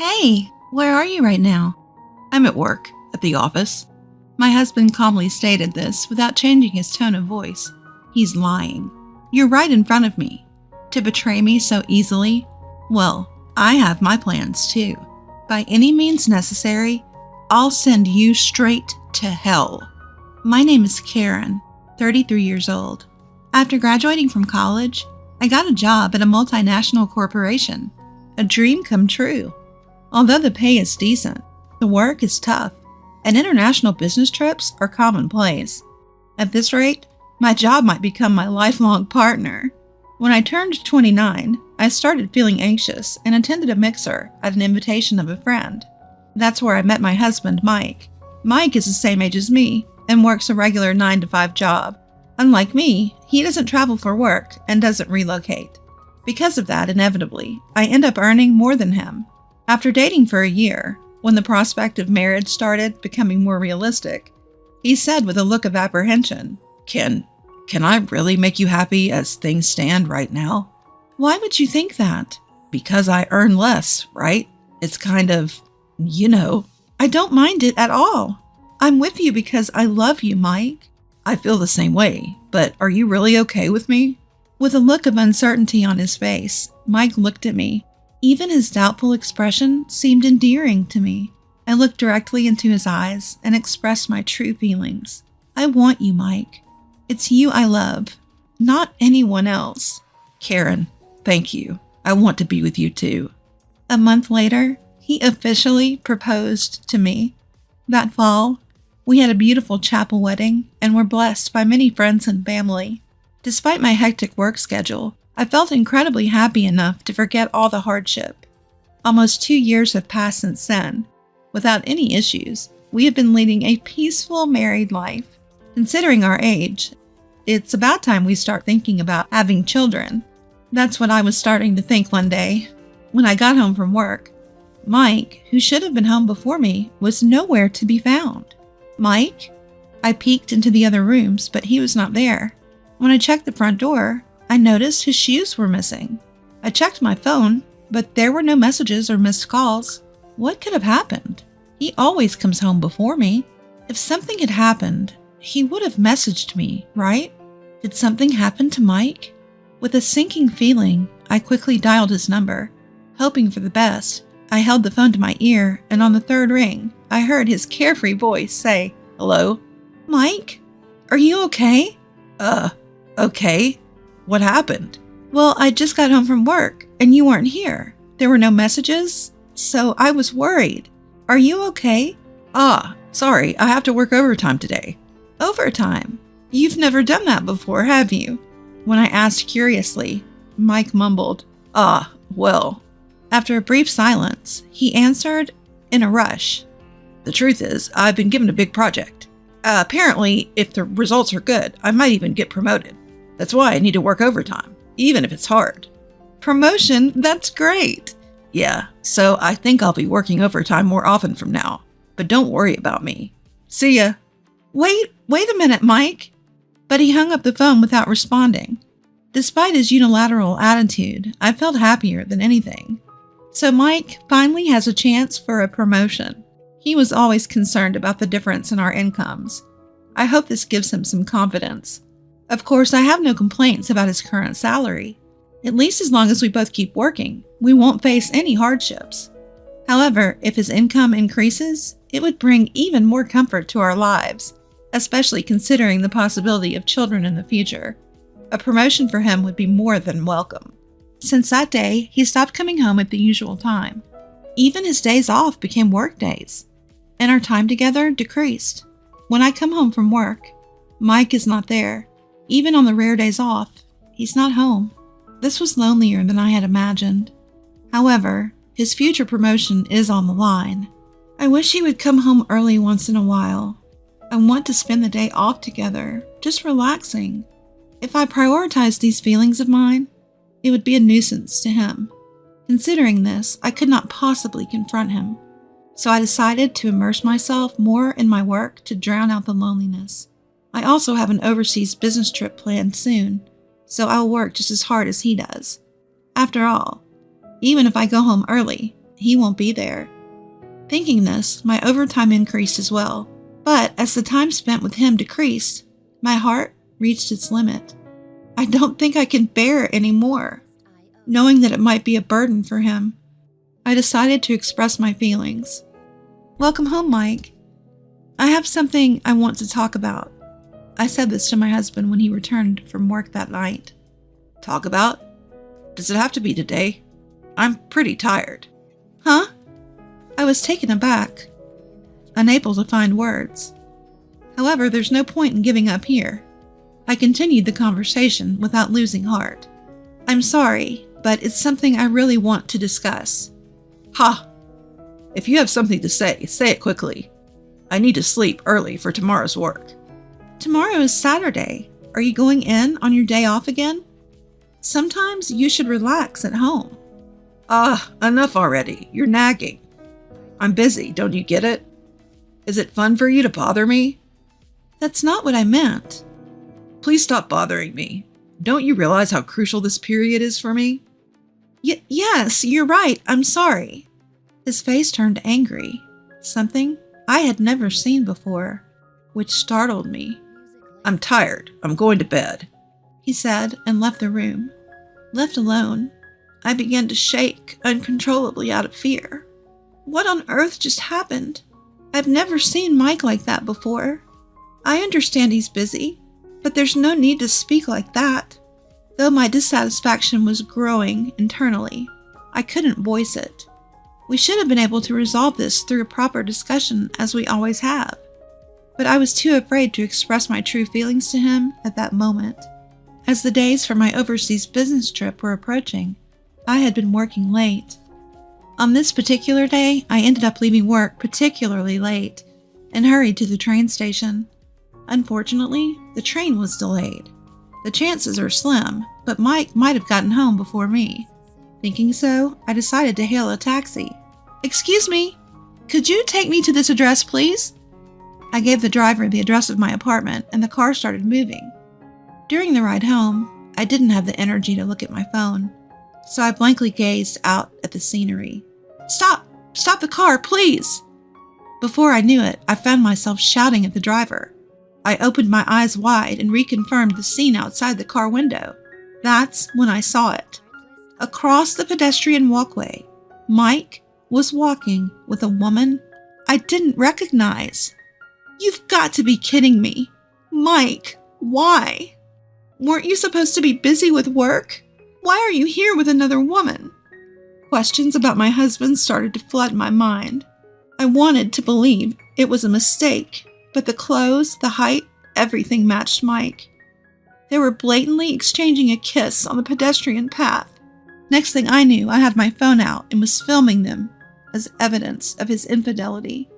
Hey, where are you right now? I'm at work, at the office. My husband calmly stated this without changing his tone of voice. He's lying. You're right in front of me. To betray me so easily? Well, I have my plans too. By any means necessary, I'll send you straight to hell. My name is Karen, 33 years old. After graduating from college, I got a job at a multinational corporation. A dream come true. Although the pay is decent, the work is tough, and international business trips are commonplace. At this rate, my job might become my lifelong partner. When I turned 29, I started feeling anxious and attended a mixer at an invitation of a friend. That's where I met my husband, Mike. Mike is the same age as me and works a regular 9-to-5 job. Unlike me, he doesn't travel for work and doesn't relocate. Because of that, inevitably, I end up earning more than him. After dating for a year, when the prospect of marriage started becoming more realistic, he said with a look of apprehension, Can I really make you happy as things stand right now? Why would you think that? Because I earn less, right? It's kind of, I don't mind it at all. I'm with you because I love you, Mike. I feel the same way, but are you really okay with me? With a look of uncertainty on his face, Mike looked at me. Even his doubtful expression seemed endearing to me. I looked directly into his eyes and expressed my true feelings. I want you, Mike. It's you I love, not anyone else. Karen, thank you. I want to be with you too. A month later, he officially proposed to me. That fall, we had a beautiful chapel wedding and were blessed by many friends and family. Despite my hectic work schedule, I felt incredibly happy enough to forget all the hardship. Almost 2 years have passed since then. Without any issues, we have been leading a peaceful married life. Considering our age, it's about time we start thinking about having children. That's what I was starting to think one day. When I got home from work, Mike, who should have been home before me, was nowhere to be found. Mike? I peeked into the other rooms, but he was not there. When I checked the front door, I noticed his shoes were missing. I checked my phone, but there were no messages or missed calls. What could have happened? He always comes home before me. If something had happened, he would have messaged me, right? Did something happen to Mike? With a sinking feeling, I quickly dialed his number. Hoping for the best, I held the phone to my ear, and on the third ring, I heard his carefree voice say, Hello? Mike? Are you okay? Okay. What happened? Well, I just got home from work, and you weren't here. There were no messages, so I was worried. Are you okay? Sorry, I have to work overtime today. Overtime? You've never done that before, have you? When I asked curiously, Mike mumbled, Well. After a brief silence, he answered in a rush. The truth is, I've been given a big project. Apparently, if the results are good, I might even get promoted. That's why I need to work overtime, even if it's hard. Promotion? That's great. Yeah, so I think I'll be working overtime more often from now. But don't worry about me. See ya. Wait a minute, Mike. But he hung up the phone without responding. Despite his unilateral attitude, I felt happier than anything. So Mike finally has a chance for a promotion. He was always concerned about the difference in our incomes. I hope this gives him some confidence. Of course, I have no complaints about his current salary. At least as long as we both keep working, we won't face any hardships. However, if his income increases, it would bring even more comfort to our lives, especially considering the possibility of children in the future. A promotion for him would be more than welcome. Since that day, he stopped coming home at the usual time. Even his days off became work days, and our time together decreased. When I come home from work, Mike is not there. Even on the rare days off, he's not home. This was lonelier than I had imagined. However, his future promotion is on the line. I wish he would come home early once in a while. I want to spend the day off together, just relaxing. If I prioritize these feelings of mine, it would be a nuisance to him. Considering this, I could not possibly confront him. So I decided to immerse myself more in my work to drown out the loneliness. I also have an overseas business trip planned soon, so I'll work just as hard as he does. After all, even if I go home early, he won't be there. Thinking this, my overtime increased as well. But as the time spent with him decreased, my heart reached its limit. I don't think I can bear it anymore. Knowing that it might be a burden for him, I decided to express my feelings. "Welcome home, Mike. I have something I want to talk about." I said this to my husband when he returned from work that night. Talk about? Does it have to be today? I'm pretty tired. Huh? I was taken aback, unable to find words. However, there's no point in giving up here. I continued the conversation without losing heart. "I'm sorry, but it's something I really want to discuss." Ha! If you have something to say it quickly. I need to sleep early for tomorrow's work. Tomorrow is Saturday. Are you going in on your day off again? Sometimes you should relax at home. Enough already. You're nagging. I'm busy, don't you get it? Is it fun for you to bother me? That's not what I meant. Please stop bothering me. Don't you realize how crucial this period is for me? Yes, you're right. I'm sorry. His face turned angry, something I had never seen before, which startled me. I'm tired. I'm going to bed, he said, and left the room. Left alone, I began to shake uncontrollably out of fear. What on earth just happened? I've never seen Mike like that before. I understand he's busy, but there's no need to speak like that. Though my dissatisfaction was growing internally, I couldn't voice it. We should have been able to resolve this through a proper discussion, as we always have. But I was too afraid to express my true feelings to him at that moment. As the days for my overseas business trip were approaching, I had been working late. On this particular day, I ended up leaving work particularly late and hurried to the train station. Unfortunately, the train was delayed. The chances are slim, but Mike might have gotten home before me. Thinking so, I decided to hail a taxi. "Excuse me, could you take me to this address, please?" I gave the driver the address of my apartment, and the car started moving. During the ride home, I didn't have the energy to look at my phone, so I blankly gazed out at the scenery. Stop! Stop the car, please!" Before I knew it, I found myself shouting at the driver. I opened my eyes wide and reconfirmed the scene outside the car window. That's when I saw it. Across the pedestrian walkway, Mike was walking with a woman I didn't recognize. You've got to be kidding me. Mike, why? Weren't you supposed to be busy with work? Why are you here with another woman? Questions about my husband started to flood my mind. I wanted to believe it was a mistake, but the clothes, the height, everything matched Mike. They were blatantly exchanging a kiss on the pedestrian path. Next thing I knew, I had my phone out and was filming them as evidence of his infidelity.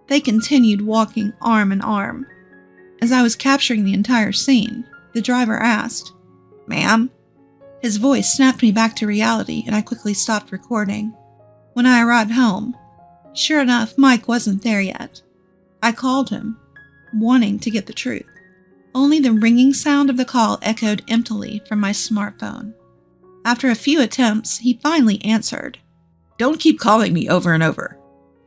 They continued walking arm in arm. As I was capturing the entire scene, the driver asked, "Ma'am?" His voice snapped me back to reality, and I quickly stopped recording. When I arrived home, sure enough, Mike wasn't there yet. I called him, wanting to get the truth. Only the ringing sound of the call echoed emptily from my smartphone. After a few attempts, he finally answered. "Don't keep calling me over and over.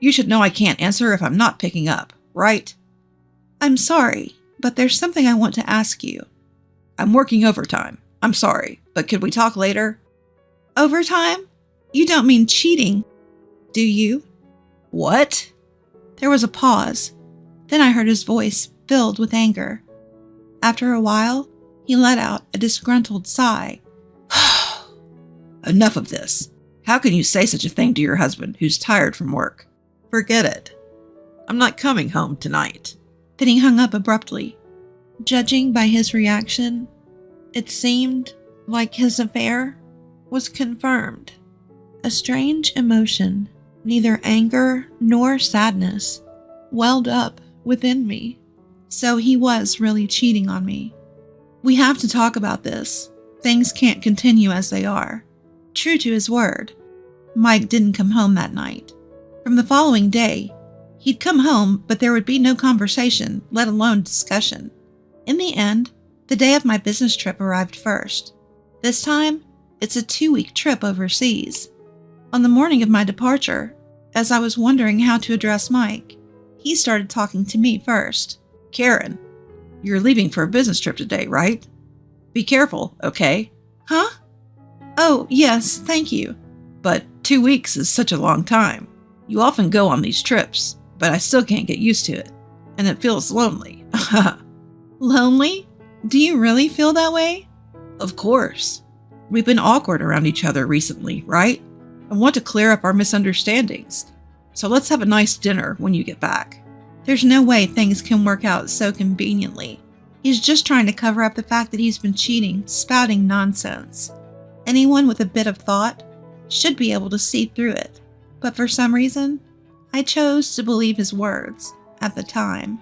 You should know I can't answer if I'm not picking up, right?" "I'm sorry, but there's something I want to ask you." "I'm working overtime. I'm sorry, but could we talk later?" "Overtime? You don't mean cheating, do you?" "What?" There was a pause. Then I heard his voice filled with anger. After a while, he let out a disgruntled sigh. "Enough of this. How can you say such a thing to your husband who's tired from work? Forget it. I'm not coming home tonight." Then he hung up abruptly. Judging by his reaction, it seemed like his affair was confirmed. A strange emotion, neither anger nor sadness, welled up within me. So he was really cheating on me. We have to talk about this. Things can't continue as they are. True to his word, Mike didn't come home that night. From the following day, he'd come home, but there would be no conversation, let alone discussion. In the end, the day of my business trip arrived first. This time, it's a 2-week trip overseas. On the morning of my departure, as I was wondering how to address Mike, he started talking to me first. Karen, you're leaving for a business trip today, right? Be careful, okay? Huh? Oh, yes, thank you. But 2 weeks is such a long time. You often go on these trips, but I still can't get used to it. And it feels lonely. Lonely? Do you really feel that way? Of course. We've been awkward around each other recently, right? I want to clear up our misunderstandings. So let's have a nice dinner when you get back. There's no way things can work out so conveniently. He's just trying to cover up the fact that he's been cheating, spouting nonsense. Anyone with a bit of thought should be able to see through it. But for some reason, I chose to believe his words at the time.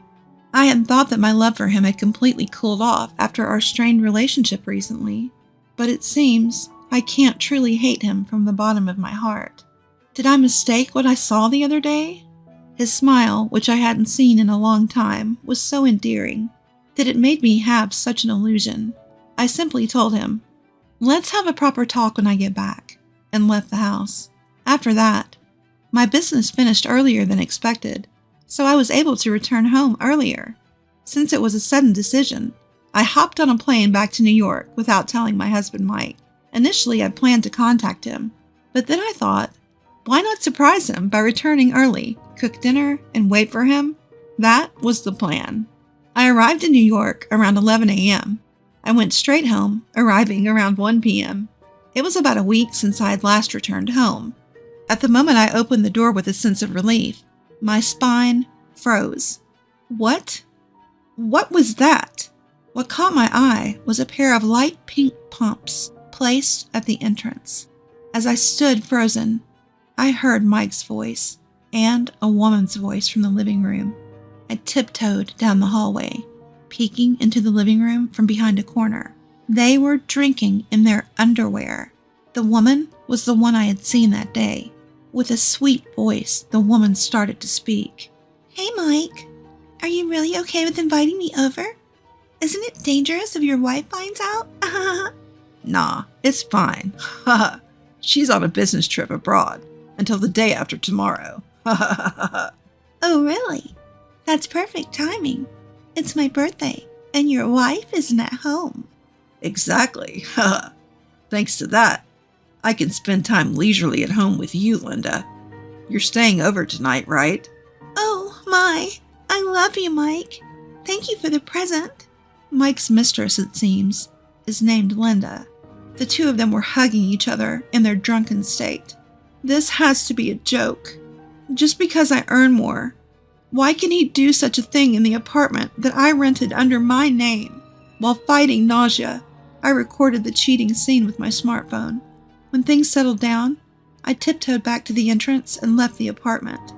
I had thought that my love for him had completely cooled off after our strained relationship recently, but it seems I can't truly hate him from the bottom of my heart. Did I mistake what I saw the other day? His smile, which I hadn't seen in a long time, was so endearing that it made me have such an illusion. I simply told him, "Let's have a proper talk when I get back," and left the house. After that, my business finished earlier than expected, so I was able to return home earlier. Since it was a sudden decision, I hopped on a plane back to New York without telling my husband Mike. Initially, I planned to contact him, but then I thought, why not surprise him by returning early, cook dinner, and wait for him? That was the plan. I arrived in New York around 11 a.m. I went straight home, arriving around 1 p.m. It was about a week since I had last returned home. At the moment I opened the door with a sense of relief, my spine froze. What? What was that? What caught my eye was a pair of light pink pumps placed at the entrance. As I stood frozen, I heard Mike's voice and a woman's voice from the living room. I tiptoed down the hallway, peeking into the living room from behind a corner. They were drinking in their underwear. The woman was the one I had seen that day. With a sweet voice, the woman started to speak. "Hey, Mike, are you really okay with inviting me over? Isn't it dangerous if your wife finds out?" Nah, it's fine. She's on a business trip abroad until the day after tomorrow. Oh, really? That's perfect timing. It's my birthday, and your wife isn't at home. Exactly. Thanks to that, I can spend time leisurely at home with you, Linda. You're staying over tonight, right? Oh, my. I love you, Mike. Thank you for the present. Mike's mistress, it seems, is named Linda. The two of them were hugging each other in their drunken state. This has to be a joke. Just because I earn more, why can he do such a thing in the apartment that I rented under my name? While fighting nausea, I recorded the cheating scene with my smartphone. When things settled down, I tiptoed back to the entrance and left the apartment.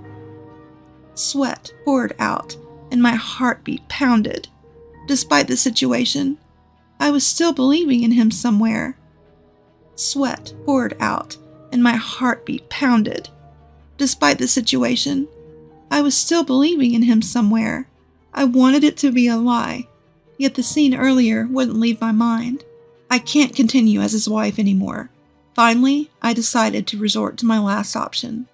Sweat poured out, and my heartbeat pounded. Despite the situation, I was still believing in him somewhere. Sweat poured out, and my heartbeat pounded. Despite the situation, I was still believing in him somewhere. I wanted it to be a lie, yet the scene earlier wouldn't leave my mind. I can't continue as his wife anymore. Finally, I decided to resort to my last option.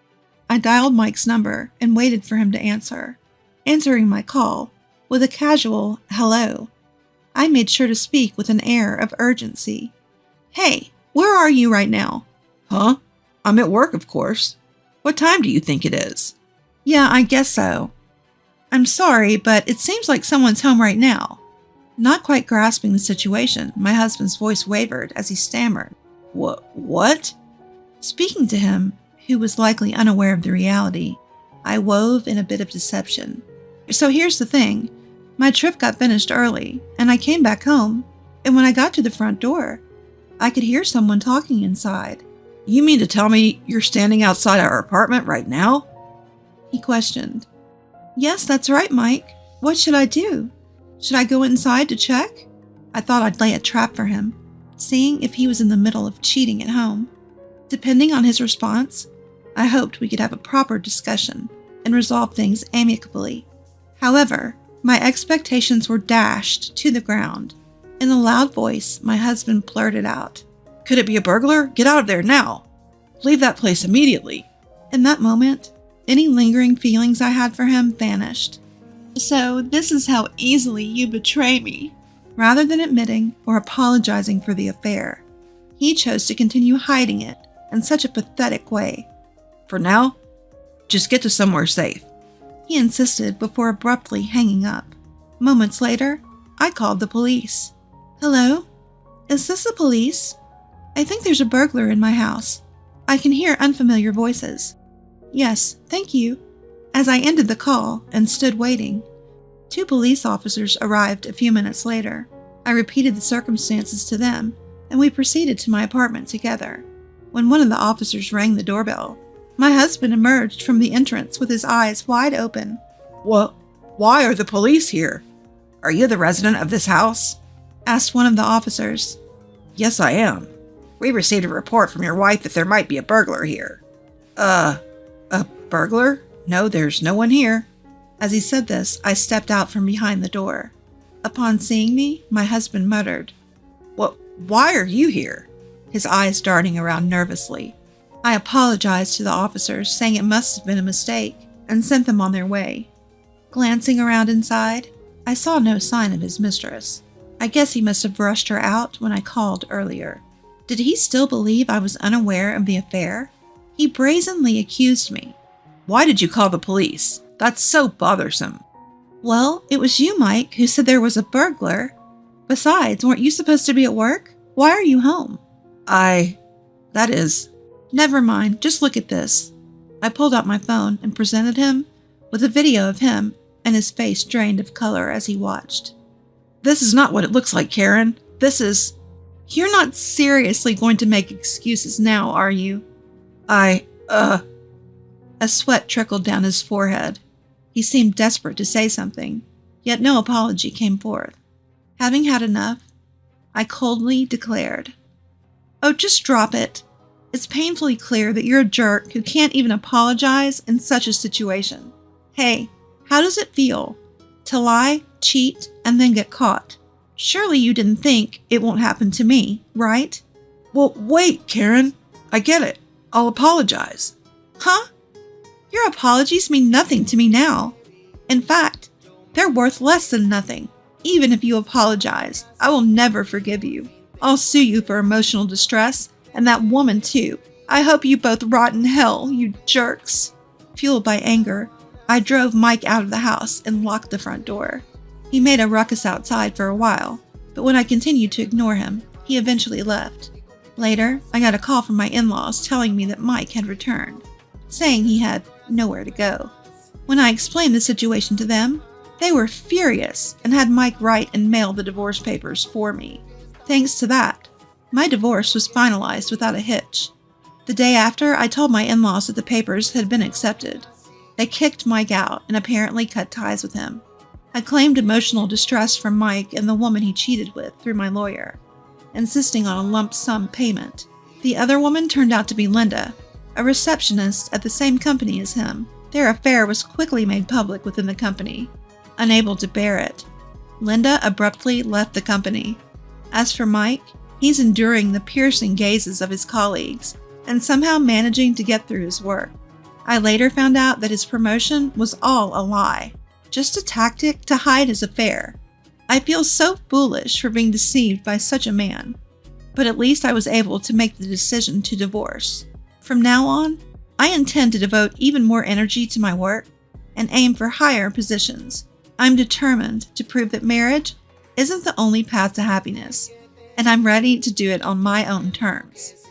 I dialed Mike's number and waited for him to answer. Answering my call with a casual hello, I made sure to speak with an air of urgency. "Hey, where are you right now?" Huh? I'm at work, of course. What time do you think it is? "Yeah, I guess so. I'm sorry, but it seems like someone's home right now." Not quite grasping the situation, my husband's voice wavered as he stammered. What? Speaking to him, who was likely unaware of the reality, I wove in a bit of deception. "So here's the thing. My trip got finished early, and I came back home, and when I got to the front door, I could hear someone talking inside." You mean to tell me you're standing outside our apartment right now? He questioned. "Yes, that's right, Mike. What should I do? Should I go inside to check?" I thought I'd lay a trap for him, seeing if he was in the middle of cheating at home. Depending on his response, I hoped we could have a proper discussion and resolve things amicably. However, my expectations were dashed to the ground. In a loud voice, my husband blurted out, Could it be a burglar? Get out of there now. Leave that place immediately. In that moment, any lingering feelings I had for him vanished. So this is how easily you betray me. Rather than admitting or apologizing for the affair, he chose to continue hiding it in such a pathetic way. For now, just get to somewhere safe, he insisted before abruptly hanging up. Moments later, I called the police. Hello? Is this the police? I think there's a burglar in my house. I can hear unfamiliar voices. Yes, thank you. As I ended the call and stood waiting, 2 police officers arrived a few minutes later. I repeated the circumstances to them, and we proceeded to my apartment together. When one of the officers rang the doorbell, my husband emerged from the entrance with his eyes wide open. Well, why are the police here? Are you the resident of this house? Asked one of the officers. Yes, I am. We received a report from your wife that there might be a burglar here. A burglar? No, there's no one here. As he said this, I stepped out from behind the door. Upon seeing me, my husband muttered, Well, why are you here? His eyes darting around nervously. I apologized to the officers, saying it must have been a mistake, and sent them on their way. Glancing around inside, I saw no sign of his mistress. I guess he must have rushed her out when I called earlier. Did he still believe I was unaware of the affair? He brazenly accused me. Why did you call the police? That's so bothersome. Well, it was you, Mike, who said there was a burglar. Besides, weren't you supposed to be at work? Why are you home? Never mind, just look at this. I pulled out my phone and presented him with a video of him and his face drained of color as he watched. This is not what it looks like, Karen. This is... You're not seriously going to make excuses now, are you? A sweat trickled down his forehead. He seemed desperate to say something, yet no apology came forth. Having had enough, I coldly declared, Oh, just drop it. It's painfully clear that you're a jerk who can't even apologize in such a situation. Hey, how does it feel to lie, cheat, and then get caught? Surely you didn't think it won't happen to me, right? Well, wait, Karen. I get it. I'll apologize. Huh? Your apologies mean nothing to me now. In fact, they're worth less than nothing. Even if you apologize, I will never forgive you. I'll sue you for emotional distress, and that woman too. I hope you both rot in hell, you jerks. Fueled by anger, I drove Mike out of the house and locked the front door. He made a ruckus outside for a while, but when I continued to ignore him, he eventually left. Later, I got a call from my in-laws telling me that Mike had returned, saying he had nowhere to go. When I explained the situation to them, they were furious and had Mike write and mail the divorce papers for me. Thanks to that, my divorce was finalized without a hitch. The day after, I told my in-laws that the papers had been accepted. They kicked Mike out and apparently cut ties with him. I claimed emotional distress from Mike and the woman he cheated with through my lawyer, insisting on a lump sum payment. The other woman turned out to be Linda, a receptionist at the same company as him. Their affair was quickly made public within the company. Unable to bear it, Linda abruptly left the company. As for Mike, he's enduring the piercing gazes of his colleagues and somehow managing to get through his work. I later found out that his promotion was all a lie, just a tactic to hide his affair. I feel so foolish for being deceived by such a man, but at least I was able to make the decision to divorce. From now on, I intend to devote even more energy to my work and aim for higher positions. I'm determined to prove that marriage isn't the only path to happiness, and I'm ready to do it on my own terms.